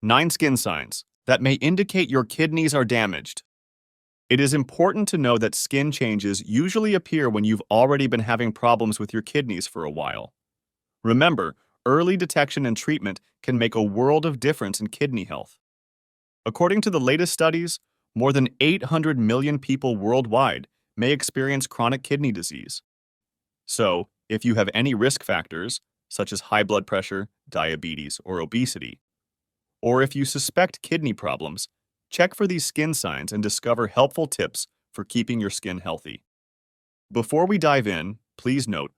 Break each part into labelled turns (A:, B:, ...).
A: 9 skin signs that may indicate your kidneys are damaged. It is important to know that skin changes usually appear when you've already been having problems with your kidneys for a while. Remember, early detection and treatment can make a world of difference in kidney health. According to the latest studies, more than 800 million people worldwide may experience chronic kidney disease. So, if you have any risk factors, such as high blood pressure, diabetes, or obesity, or if you suspect kidney problems, check for these skin signs and discover helpful tips for keeping your skin healthy. Before we dive in, please note,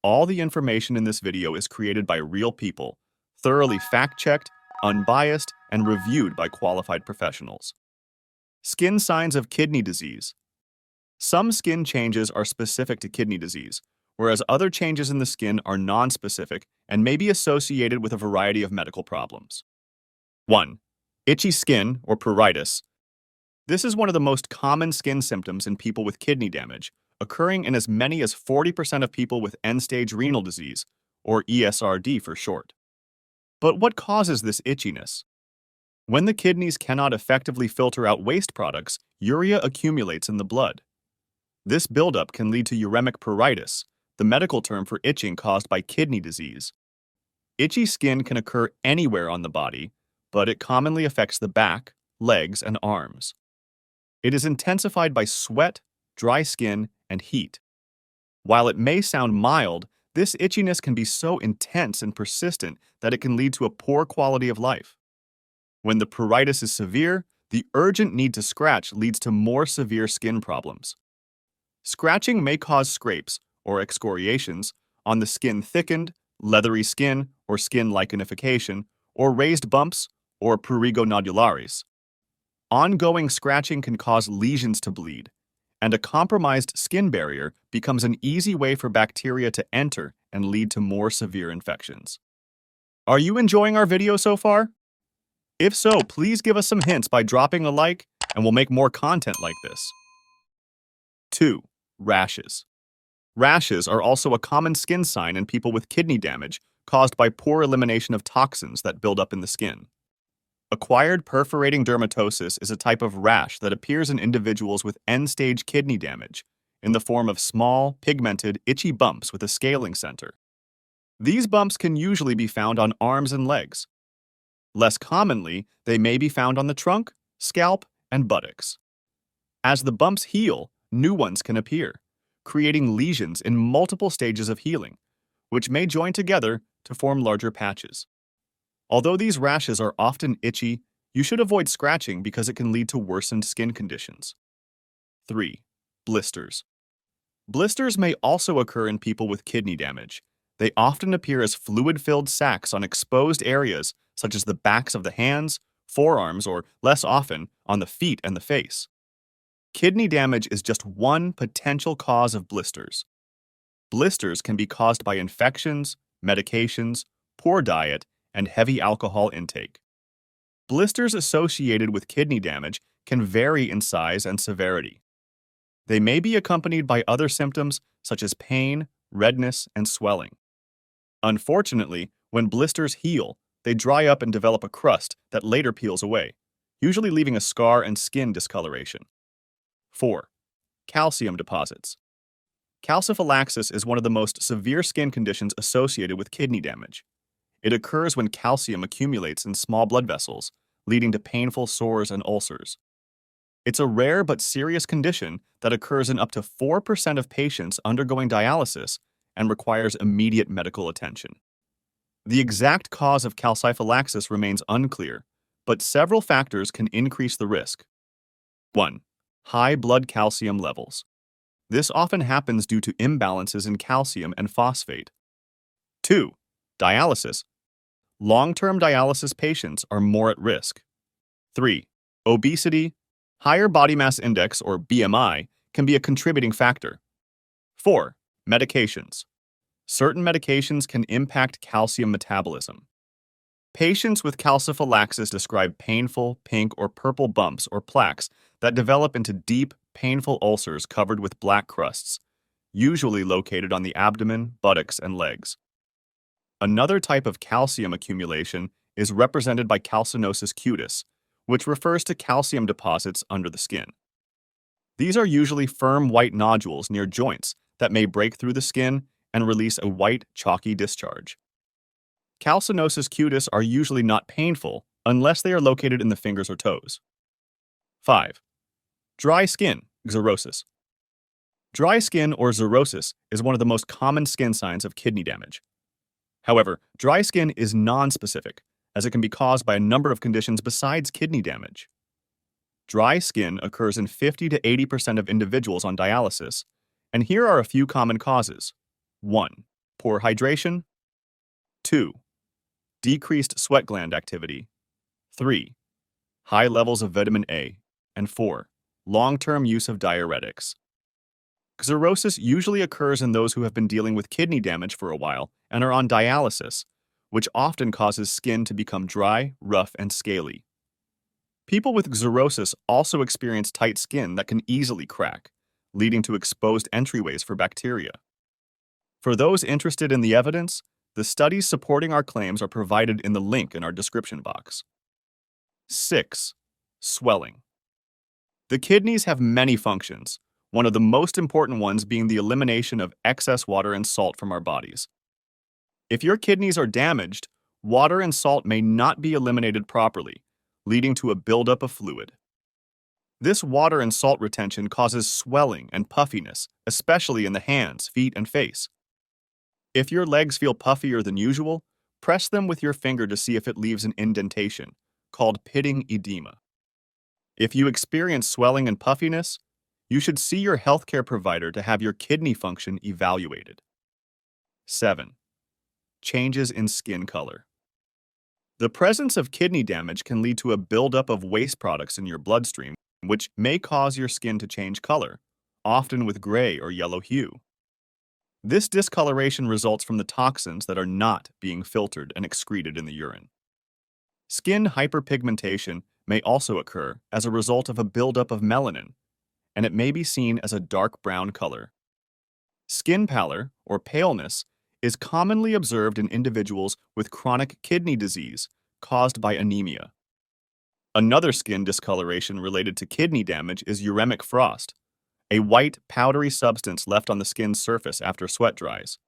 A: all the information in this video is created by real people, thoroughly fact-checked, unbiased, and reviewed by qualified professionals. Skin signs of kidney disease. Some skin changes are specific to kidney disease, whereas other changes in the skin are non-specific and may be associated with a variety of medical problems. 1. Itchy skin or pruritus. This is one of the most common skin symptoms in people with kidney damage, occurring in as many as 40% of people with end-stage renal disease, or ESRD for short. But what causes this itchiness? When the kidneys cannot effectively filter out waste products, urea accumulates in the blood. This buildup can lead to uremic pruritus, the medical term for itching caused by kidney disease. Itchy skin can occur anywhere on the body, but it commonly affects the back, legs, and arms. It is intensified by sweat, dry skin, and heat. While it may sound mild, this itchiness can be so intense and persistent that it can lead to a poor quality of life. When the pruritus is severe, the urgent need to scratch leads to more severe skin problems. Scratching may cause scrapes, or excoriations, on the skin thickened, leathery skin, or skin lichenification, or raised bumps, or prurigo nodularis. Ongoing scratching can cause lesions to bleed, and a compromised skin barrier becomes an easy way for bacteria to enter and lead to more severe infections. Are you enjoying our video so far? If so, please give us some hints by dropping a like, and we'll make more content like this. 2. Rashes. Rashes are also a common skin sign in people with kidney damage caused by poor elimination of toxins that build up in the skin. Acquired perforating dermatosis is a type of rash that appears in individuals with end-stage kidney damage in the form of small, pigmented, itchy bumps with a scaling center. These bumps can usually be found on arms and legs. Less commonly, they may be found on the trunk, scalp, and buttocks. As the bumps heal, new ones can appear, creating lesions in multiple stages of healing, which may join together to form larger patches. Although these rashes are often itchy, you should avoid scratching because it can lead to worsened skin conditions. 3. Blisters. Blisters may also occur in people with kidney damage. They often appear as fluid-filled sacs on exposed areas such as the backs of the hands, forearms, or less often, on the feet and the face. Kidney damage is just one potential cause of blisters. Blisters can be caused by infections, medications, poor diet, and heavy alcohol intake. Blisters associated with kidney damage can vary in size and severity. They may be accompanied by other symptoms such as pain, redness, and swelling. Unfortunately, when blisters heal, they dry up and develop a crust that later peels away, usually leaving a scar and skin discoloration. 4. Calcium deposits. Calciphylaxis is one of the most severe skin conditions associated with kidney damage. It occurs when calcium accumulates in small blood vessels, leading to painful sores and ulcers. It's a rare but serious condition that occurs in up to 4% of patients undergoing dialysis and requires immediate medical attention. The exact cause of calciphylaxis remains unclear, but several factors can increase the risk. 1. High blood calcium levels. This often happens due to imbalances in calcium and phosphate. 2. Dialysis. Long-term dialysis patients are more at risk. 3. Obesity. Higher body mass index, or BMI, can be a contributing factor. 4. Medications. Certain medications can impact calcium metabolism. Patients with calciphylaxis describe painful pink or purple bumps or plaques that develop into deep, painful ulcers covered with black crusts, usually located on the abdomen, buttocks, and legs. Another type of calcium accumulation is represented by calcinosis cutis, which refers to calcium deposits under the skin. These are usually firm white nodules near joints that may break through the skin and release a white, chalky discharge. Calcinosis cutis are usually not painful unless they are located in the fingers or toes. 5. Dry skin, xerosis. Dry skin or xerosis is one of the most common skin signs of kidney damage. However, dry skin is nonspecific, as it can be caused by a number of conditions besides kidney damage. Dry skin occurs in 50 to 80% of individuals on dialysis, and here are a few common causes. 1. Poor hydration. 2. Decreased sweat gland activity. 3. High levels of vitamin A. And 4. Long-term use of diuretics. Xerosis usually occurs in those who have been dealing with kidney damage for a while and are on dialysis, which often causes skin to become dry, rough, and scaly. People with xerosis also experience tight skin that can easily crack, leading to exposed entryways for bacteria. For those interested in the evidence, the studies supporting our claims are provided in the link in our description box. 6. Swelling. The kidneys have many functions, one of the most important ones being the elimination of excess water and salt from our bodies. If your kidneys are damaged, water and salt may not be eliminated properly, leading to a buildup of fluid. This water and salt retention causes swelling and puffiness, especially in the hands, feet, and face. If your legs feel puffier than usual, press them with your finger to see if it leaves an indentation, called pitting edema. If you experience swelling and puffiness, you should see your healthcare provider to have your kidney function evaluated. 7. Changes in skin color. The presence of kidney damage can lead to a buildup of waste products in your bloodstream, which may cause your skin to change color, often with gray or yellow hue. This discoloration results from the toxins that are not being filtered and excreted in the urine. Skin hyperpigmentation may also occur as a result of a buildup of melanin, and it may be seen as a dark brown color. Skin pallor, or paleness, is commonly observed in individuals with chronic kidney disease caused by anemia. Another skin discoloration related to kidney damage is uremic frost, a white, powdery substance left on the skin's surface after sweat dries.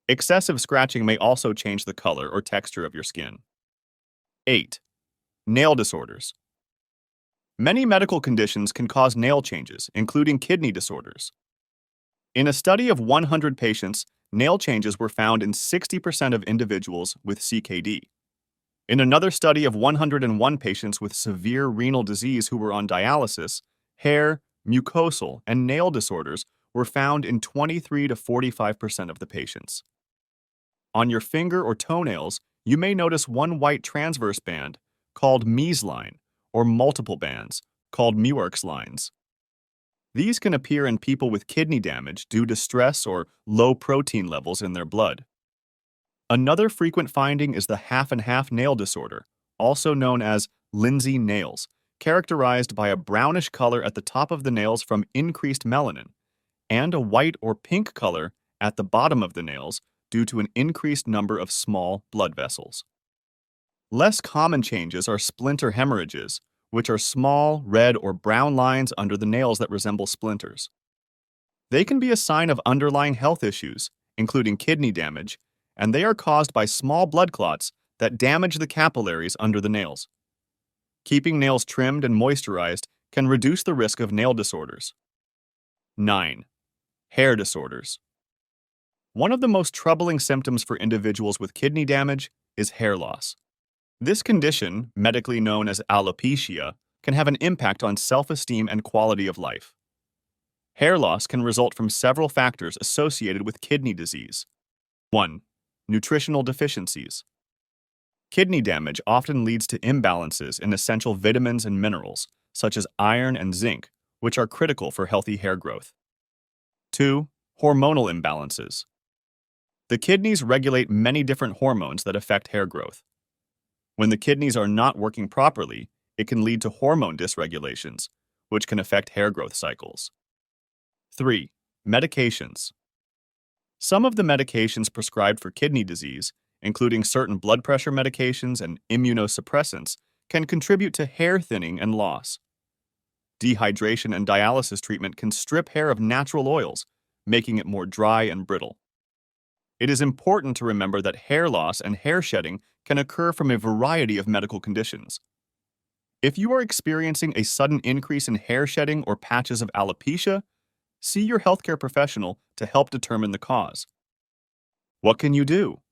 A: Excessive scratching may also change the color or texture of your skin. 8. Nail disorders. Many medical conditions can cause nail changes, including kidney disorders. In a study of 100 patients, nail changes were found in 60% of individuals with CKD. In another study of 101 patients with severe renal disease who were on dialysis, hair, mucosal, and nail disorders were found in 23 to 45% of the patients. On your finger or toenails, you may notice one white transverse band, called Mees line, or multiple bands, called Muir's lines. These can appear in people with kidney damage due to stress or low protein levels in their blood. Another frequent finding is the half and half nail disorder, also known as Lindsay nails, characterized by a brownish color at the top of the nails from increased melanin, and a white or pink color at the bottom of the nails due to an increased number of small blood vessels. Less common changes are splinter hemorrhages, which are small, red, or brown lines under the nails that resemble splinters. They can be a sign of underlying health issues, including kidney damage, and they are caused by small blood clots that damage the capillaries under the nails. Keeping nails trimmed and moisturized can reduce the risk of nail disorders. 9. Hair disorders. One of the most troubling symptoms for individuals with kidney damage is hair loss. This condition, medically known as alopecia, can have an impact on self-esteem and quality of life. Hair loss can result from several factors associated with kidney disease. 1. Nutritional deficiencies. Kidney damage often leads to imbalances in essential vitamins and minerals, such as iron and zinc, which are critical for healthy hair growth. 2. Hormonal imbalances. The kidneys regulate many different hormones that affect hair growth. When the kidneys are not working properly, it can lead to hormone dysregulations, which can affect hair growth cycles. 3. Medications. Some of the medications prescribed for kidney disease, including certain blood pressure medications and immunosuppressants, can contribute to hair thinning and loss. Dehydration and dialysis treatment can strip hair of natural oils, making it more dry and brittle. It is important to remember that hair loss and hair shedding can occur from a variety of medical conditions. If you are experiencing a sudden increase in hair shedding or patches of alopecia, see your healthcare professional to help determine the cause. What can you do?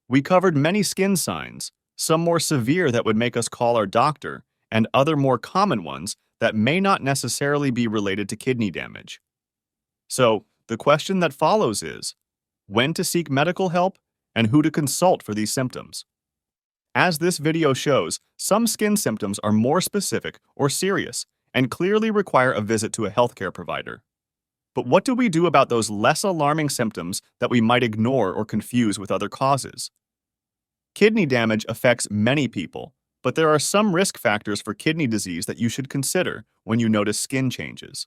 A: We covered many skin signs, some more severe that would make us call our doctor, and other more common ones that may not necessarily be related to kidney damage. So, the question that follows is, when to seek medical help and who to consult for these symptoms? As this video shows, some skin symptoms are more specific or serious and clearly require a visit to a healthcare provider. But what do we do about those less alarming symptoms that we might ignore or confuse with other causes? Kidney damage affects many people, but there are some risk factors for kidney disease that you should consider when you notice skin changes.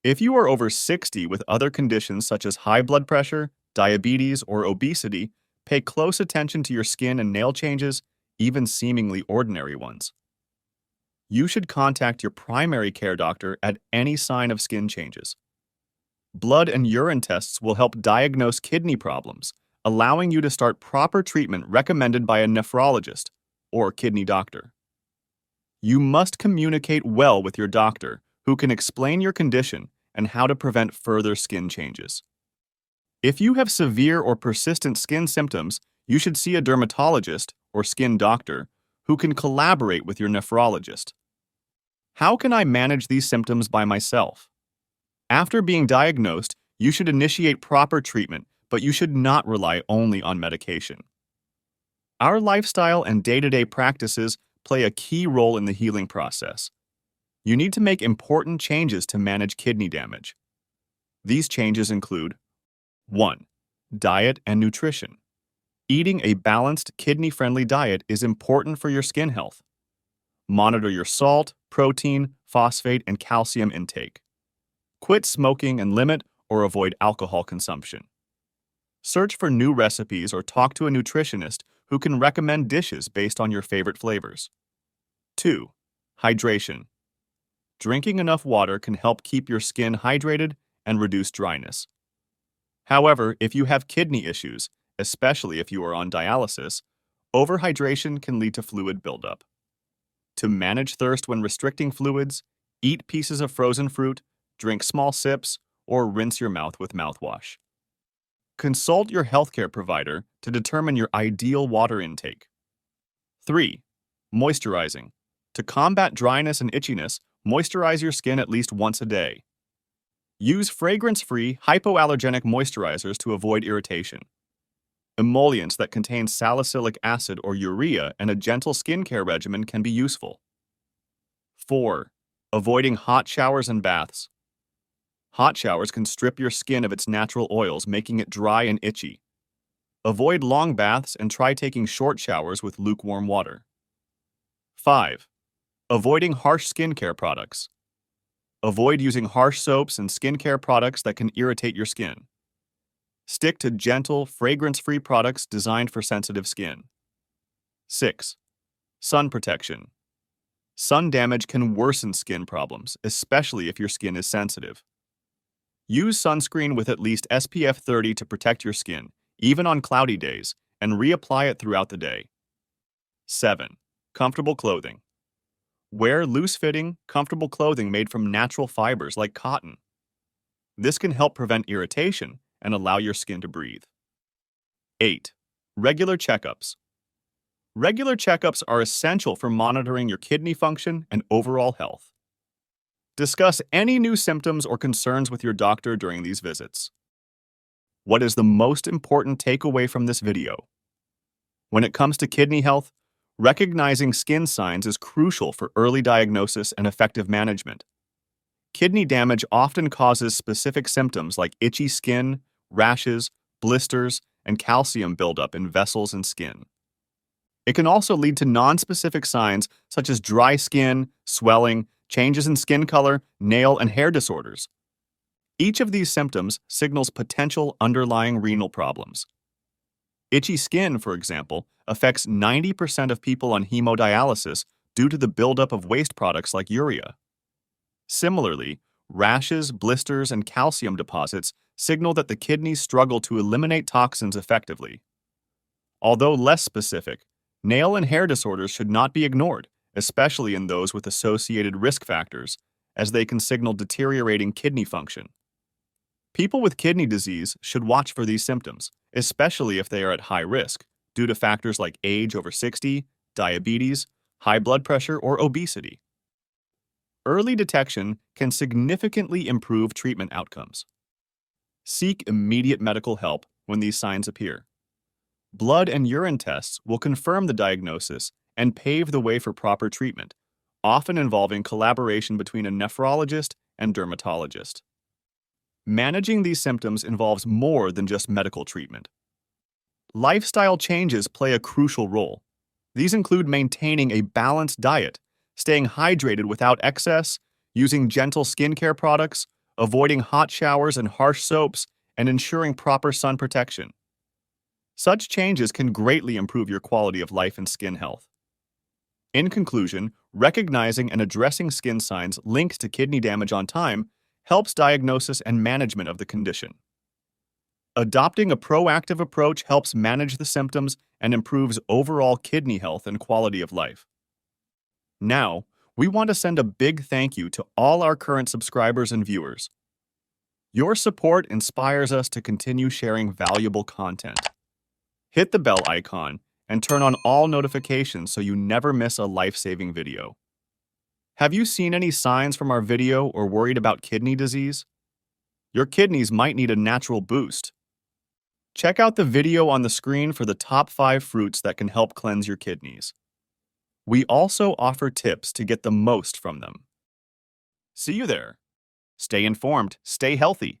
A: If you are over 60 with other conditions such as high blood pressure, diabetes, or obesity, pay close attention to your skin and nail changes, even seemingly ordinary ones. You should contact your primary care doctor at any sign of skin changes. Blood and urine tests will help diagnose kidney problems, allowing you to start proper treatment recommended by a nephrologist or kidney doctor. You must communicate well with your doctor, who can explain your condition and how to prevent further skin changes. If you have severe or persistent skin symptoms, you should see a dermatologist or skin doctor who can collaborate with your nephrologist. How can I manage these symptoms by myself? After being diagnosed, you should initiate proper treatment, but you should not rely only on medication. Our lifestyle and day-to-day practices play a key role in the healing process. You need to make important changes to manage kidney damage. These changes include 1. Diet and nutrition. Eating a balanced, kidney-friendly diet is important for your skin health. Monitor your salt, protein, phosphate, and calcium intake. Quit smoking and limit or avoid alcohol consumption. Search for new recipes or talk to a nutritionist who can recommend dishes based on your favorite flavors. 2. Hydration. Drinking enough water can help keep your skin hydrated and reduce dryness. However, if you have kidney issues, especially if you are on dialysis, overhydration can lead to fluid buildup. To manage thirst when restricting fluids, eat pieces of frozen fruit, drink small sips, or rinse your mouth with mouthwash. Consult your healthcare provider to determine your ideal water intake. 3. Moisturizing. To combat dryness and itchiness, moisturize your skin at least once a day. Use fragrance-free, hypoallergenic moisturizers to avoid irritation. Emollients that contain salicylic acid or urea and a gentle skincare regimen can be useful. 4. Avoiding hot showers and baths. Hot showers can strip your skin of its natural oils, making it dry and itchy. Avoid long baths and try taking short showers with lukewarm water. 5. Avoiding harsh skincare products. Avoid using harsh soaps and skincare products that can irritate your skin. Stick to gentle, fragrance-free products designed for sensitive skin. 6. Sun protection. Sun damage can worsen skin problems, especially if your skin is sensitive. Use sunscreen with at least SPF 30 to protect your skin, even on cloudy days, and reapply it throughout the day. 7. Comfortable clothing. Wear loose-fitting, comfortable clothing made from natural fibers like cotton. This can help prevent irritation and allow your skin to breathe. 8. Regular checkups. Regular checkups are essential for monitoring your kidney function and overall health. Discuss any new symptoms or concerns with your doctor during these visits. What is the most important takeaway from this video? When it comes to kidney health, recognizing skin signs is crucial for early diagnosis and effective management. Kidney damage often causes specific symptoms like itchy skin, rashes, blisters, and calcium buildup in vessels and skin. It can also lead to nonspecific signs such as dry skin, swelling, changes in skin color, nail and hair disorders. Each of these symptoms signals potential underlying renal problems. Itchy skin, for example, affects 90% of people on hemodialysis due to the buildup of waste products like urea. Similarly, rashes, blisters, and calcium deposits signal that the kidneys struggle to eliminate toxins effectively. Although less specific, nail and hair disorders should not be ignored, especially in those with associated risk factors, as they can signal deteriorating kidney function. People with kidney disease should watch for these symptoms, especially if they are at high risk, due to factors like age over 60, diabetes, high blood pressure, or obesity. Early detection can significantly improve treatment outcomes. Seek immediate medical help when these signs appear. Blood and urine tests will confirm the diagnosis and pave the way for proper treatment, often involving collaboration between a nephrologist and dermatologist. Managing these symptoms involves more than just medical treatment. Lifestyle changes play a crucial role. These include maintaining a balanced diet, staying hydrated without excess, using gentle skincare products, avoiding hot showers and harsh soaps, and ensuring proper sun protection. Such changes can greatly improve your quality of life and skin health. In conclusion, recognizing and addressing skin signs linked to kidney damage on time helps diagnosis and management of the condition. Adopting a proactive approach helps manage the symptoms and improves overall kidney health and quality of life. Now, we want to send a big thank you to all our current subscribers and viewers. Your support inspires us to continue sharing valuable content. Hit the bell icon and turn on all notifications so you never miss a life-saving video. Have you seen any signs from our video or worried about kidney disease? Your kidneys might need a natural boost. Check out the video on the screen for the top 5 fruits that can help cleanse your kidneys. We also offer tips to get the most from them. See you there. Stay informed, stay healthy,